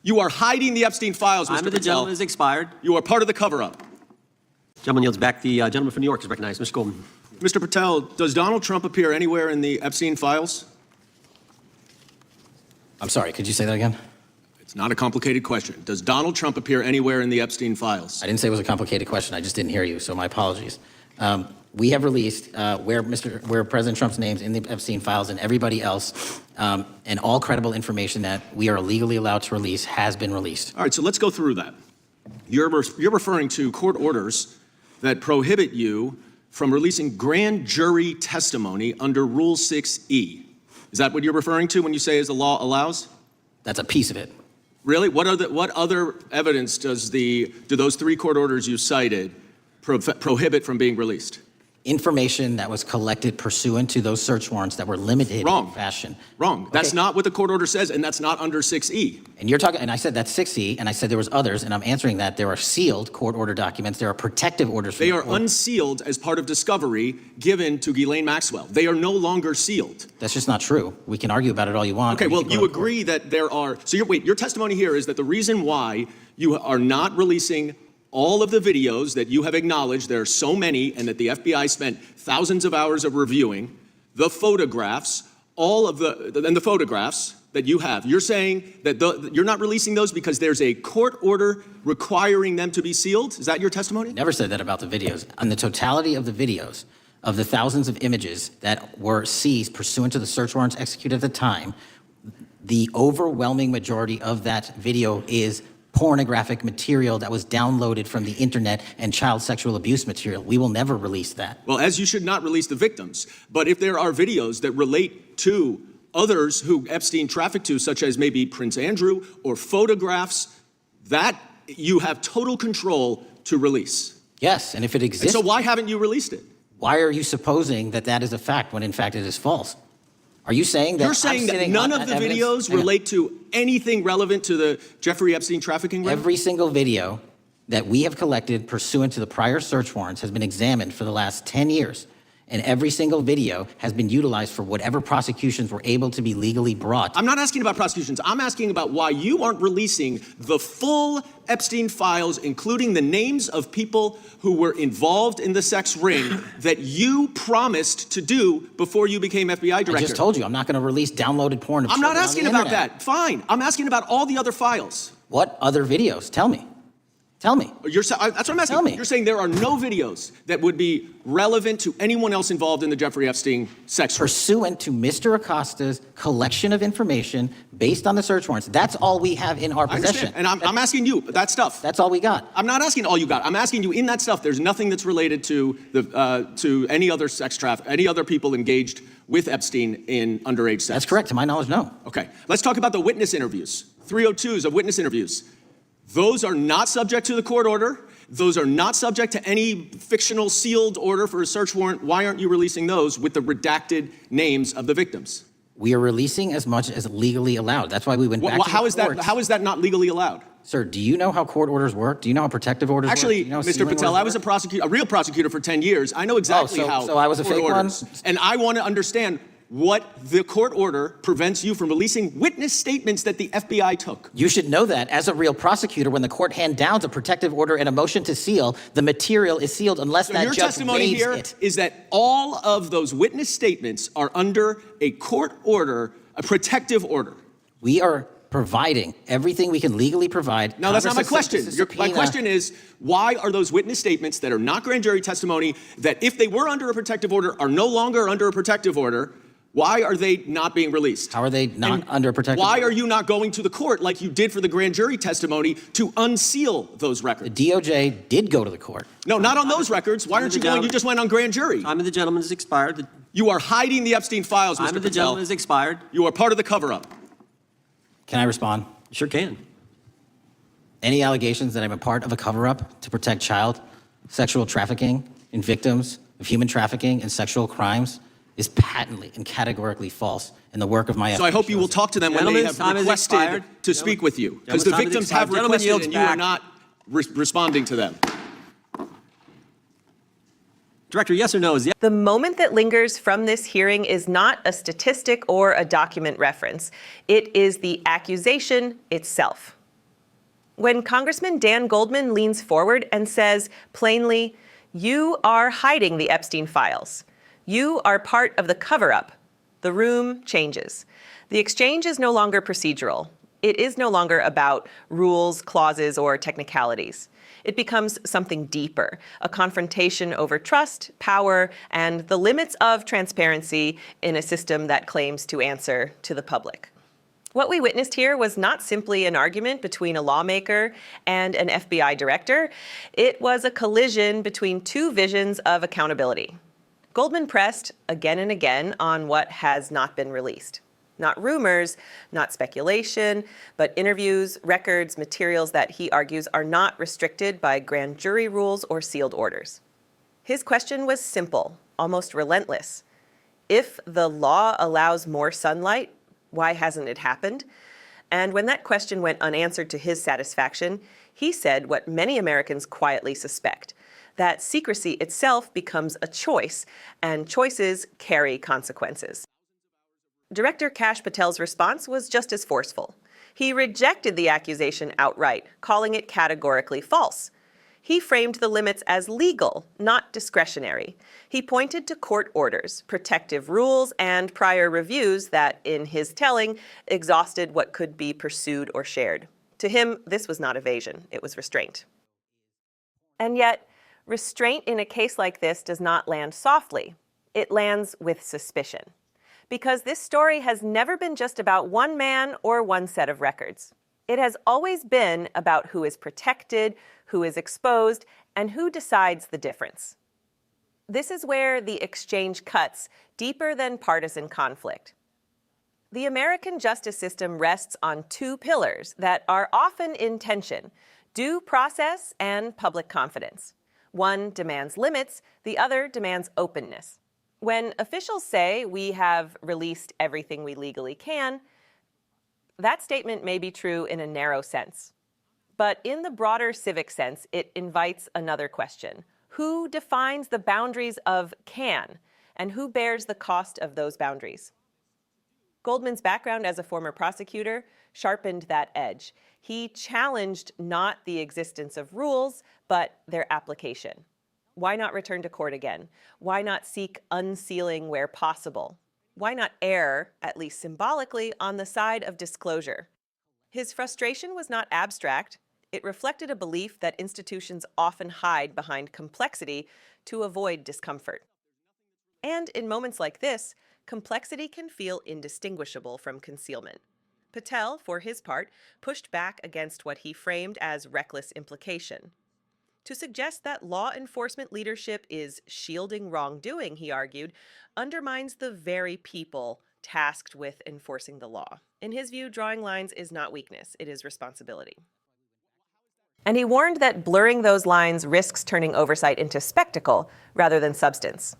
You are hiding the Epstein files, Mr. Patel. Time of the gentleman is expired. You are part of the cover-up. Gentleman yields back. The gentleman from New York is recognized. Mr. Goldman. Mr. Patel, does Donald Trump appear anywhere in the Epstein files? I'm sorry, could you say that again? It's not a complicated question. Does Donald Trump appear anywhere in the Epstein files? I didn't say it was a complicated question. I just didn't hear you, so my apologies. We have released where President Trump's name's in the Epstein files and everybody else, and all credible information that we are legally allowed to release has been released. All right, so let's go through that. You're referring to court orders that prohibit you from releasing grand jury testimony under Rule 6E. Is that what you're referring to when you say as the law allows? That's a piece of it. Really? What other evidence do those 3 court orders you cited prohibit from being released? Information that was collected pursuant to those search warrants that were limited in fashion. Wrong. Okay. That's not what the court order says, and that's not under 6E. And you're talking, and I said that's 6E, and I said there was others, and I'm answering that there are sealed court order documents. There are protective orders. They are unsealed as part of discovery given to Ghislaine Maxwell. They are no longer sealed. That's just not true. We can argue about it all you want. Okay, well, you agree that there are, so your testimony here is that the reason why you are not releasing all of the videos that you have acknowledged, there are so many, and that the FBI spent thousands of hours of reviewing, the photographs, the photographs that you have. You're saying that you're not releasing those because there's a court order requiring them to be sealed? Is that your testimony? Never said that about the videos. On the totality of the videos, of the thousands of images that were seized pursuant to the search warrants executed at the time, the overwhelming majority of that video is pornographic material that was downloaded from the internet and child sexual abuse material. We will never release that. Well, as you should not release the victims, but if there are videos that relate to others who Epstein trafficked to, such as maybe Prince Andrew, or photographs, that you have total control to release. Yes, and if it exists. And so why haven't you released it? Why are you supposing that that is a fact when in fact it is false? Are you saying that you're saying that none of the videos relate to anything relevant to the Jeffrey Epstein trafficking ring? Every single video that we have collected pursuant to the prior search warrants has been examined for the last 10 years. And every single video has been utilized for whatever prosecutions were able to be legally brought. I'm not asking about prosecutions. I'm asking about why you aren't releasing the full Epstein files, including the names of people who were involved in the sex ring that you promised to do before you became FBI director. I just told you, I'm not going to release downloaded porn. I'm not asking about that. Fine. I'm asking about all the other files. What other videos? Tell me. Tell me. That's what I'm asking. Tell me. You're saying there are no videos that would be relevant to anyone else involved in the Jeffrey Epstein sex ring. Pursuant to Mr. Acosta's collection of information based on the search warrants. That's all we have in our possession. And I'm asking you that stuff. That's all we got. I'm not asking all you got. I'm asking you in that stuff. There's nothing that's related to any other sex traffic, any other people engaged with Epstein in underage sex. That's correct. To my knowledge, no. Okay. Let's talk about the witness interviews. 302s of witness interviews. Those are not subject to the court order. Those are not subject to any fictional sealed order for a search warrant. Why aren't you releasing those with the redacted names of the victims? We are releasing as much as legally allowed. That's why we went back to the courts. How is that not legally allowed? Sir, do you know how court orders work? Do you know how protective orders Actually, work? Actually, Mr. Patel, I was a real prosecutor for 10 years. I know exactly how. So I was a fake one? And I want to understand what the court order prevents you from releasing witness statements that the FBI took. You should know that as a real prosecutor, when the court hand downs a protective order and a motion to seal, the material is sealed unless that judge waives it. Your testimony here is that all of those witness statements are under a court order, a protective order. We are providing everything we can legally provide. No, that's not my question. My question is, why are those witness statements that are not grand jury testimony, that if they were under a protective order are no longer under a protective order, why are they not being released? How are they not under a protective order? Why are you not going to the court like you did for the grand jury testimony to unseal those records? The DOJ did go to the court. No, not on those records. Why aren't you going? You just went on grand jury. Time of the gentleman is expired. You are hiding the Epstein files, Mr. Patel. Time of the gentleman is expired. You are part of the cover-up. Can I respond? You sure can. Any allegations that I'm a part of a cover-up to protect child sexual trafficking and victims of human trafficking and sexual crimes is patently and categorically false in the work of my So I hope you will talk to them when they have requested to speak with you, because the victims have requested and you are not responding to them. Director, yes or no? Is yes. The moment that lingers from this hearing is not a statistic or a document reference. It is the accusation itself. When Congressman Dan Goldman leans forward and says plainly, "You are hiding the Epstein files. You are part of the cover-up," the room changes. The exchange is no longer procedural. It is no longer about rules, clauses, or technicalities. It becomes something deeper, a confrontation over trust, power, and the limits of transparency in a system that claims to answer to the public. What we witnessed here was not simply an argument between a lawmaker and an FBI director. It was a collision between two visions of accountability. Goldman pressed again and again on what has not been released. Not rumors, not speculation, but interviews, records, materials that he argues are not restricted by grand jury rules or sealed orders. His question was simple, almost relentless. If the law allows more sunlight, why hasn't it happened? And when that question went unanswered to his satisfaction, he said what many Americans quietly suspect, that secrecy itself becomes a choice, and choices carry consequences. Director Kash Patel's response was just as forceful. He rejected the accusation outright, calling it categorically false. He framed the limits as legal, not discretionary. He pointed to court orders, protective rules, and prior reviews that, in his telling, exhausted what could be pursued or shared. To him, this was not evasion, it was restraint. And yet, restraint in a case like this does not land softly. It lands with suspicion. Because this story has never been just about one man or one set of records. It has always been about who is protected, who is exposed, and who decides the difference. This is where the exchange cuts deeper than partisan conflict. The American justice system rests on two pillars that are often in tension: due process and public confidence. One demands limits, the other demands openness. When officials say we have released everything we legally can, that statement may be true in a narrow sense. But in the broader civic sense, it invites another question. Who defines the boundaries of can, and who bears the cost of those boundaries? Goldman's background as a former prosecutor sharpened that edge. He challenged not the existence of rules, but their application. Why not return to court again? Why not seek unsealing where possible? Why not err, at least symbolically, on the side of disclosure? His frustration was not abstract. It reflected a belief that institutions often hide behind complexity to avoid discomfort. And in moments like this, complexity can feel indistinguishable from concealment. Patel, for his part, pushed back against what he framed as reckless implication. To suggest that law enforcement leadership is shielding wrongdoing, he argued, undermines the very people tasked with enforcing the law. In his view, drawing lines is not weakness, it is responsibility. And he warned that blurring those lines risks turning oversight into spectacle rather than substance.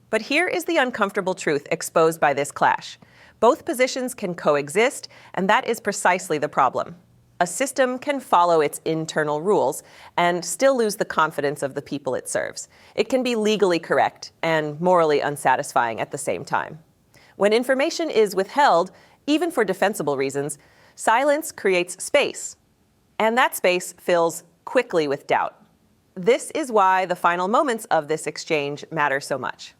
But here is the uncomfortable truth exposed by this clash. Both positions can coexist, and that is precisely the problem. A system can follow its internal rules and still lose the confidence of the people it serves. It can be legally correct and morally unsatisfying at the same time. When information is withheld, even for defensible reasons, silence creates space, and that space fills quickly with doubt. This is why the final moments of this exchange matter so much.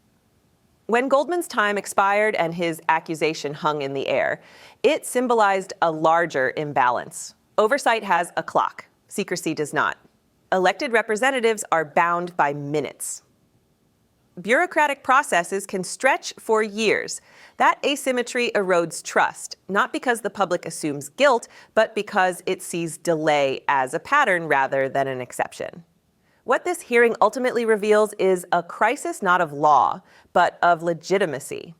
When Goldman's time expired and his accusation hung in the air, it symbolized a larger imbalance. Oversight has a clock. Secrecy does not. Elected representatives are bound by minutes. Bureaucratic processes can stretch for years. That asymmetry erodes trust, not because the public assumes guilt, but because it sees delay as a pattern rather than an exception. What this hearing ultimately reveals is a crisis not of law, but of legitimacy.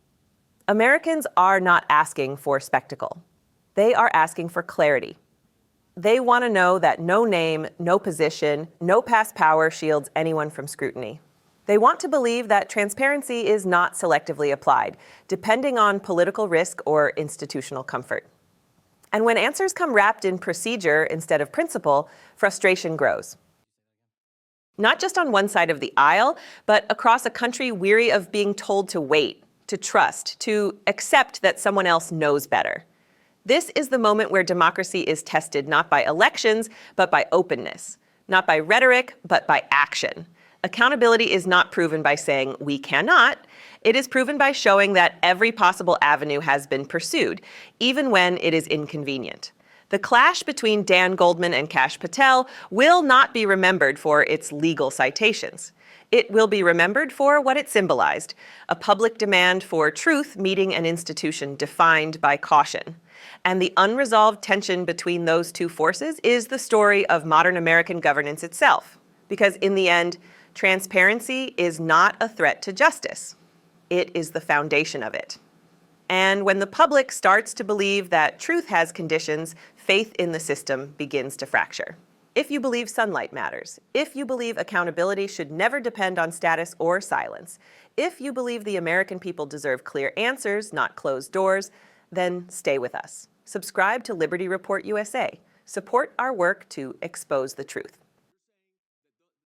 Americans are not asking for spectacle. They are asking for clarity. They want to know that no name, no position, no past power shields anyone from scrutiny. They want to believe that transparency is not selectively applied, depending on political risk or institutional comfort. And when answers come wrapped in procedure instead of principle, frustration grows. Not just on one side of the aisle, but across a country weary of being told to wait, to trust, to accept that someone else knows better. This is the moment where democracy is tested not by elections, but by openness, not by rhetoric, but by action. Accountability is not proven by saying we cannot. It is proven by showing that every possible avenue has been pursued, even when it is inconvenient. The clash between Dan Goldman and Kash Patel will not be remembered for its legal citations. It will be remembered for what it symbolized, a public demand for truth meeting an institution defined by caution. And the unresolved tension between those two forces is the story of modern American governance itself. Because in the end, transparency is not a threat to justice. It is the foundation of it. And when the public starts to believe that truth has conditions, faith in the system begins to fracture. If you believe sunlight matters, if you believe accountability should never depend on status or silence, if you believe the American people deserve clear answers, not closed doors, then stay with us. Subscribe to Liberty Report USA. Support our work to expose the truth.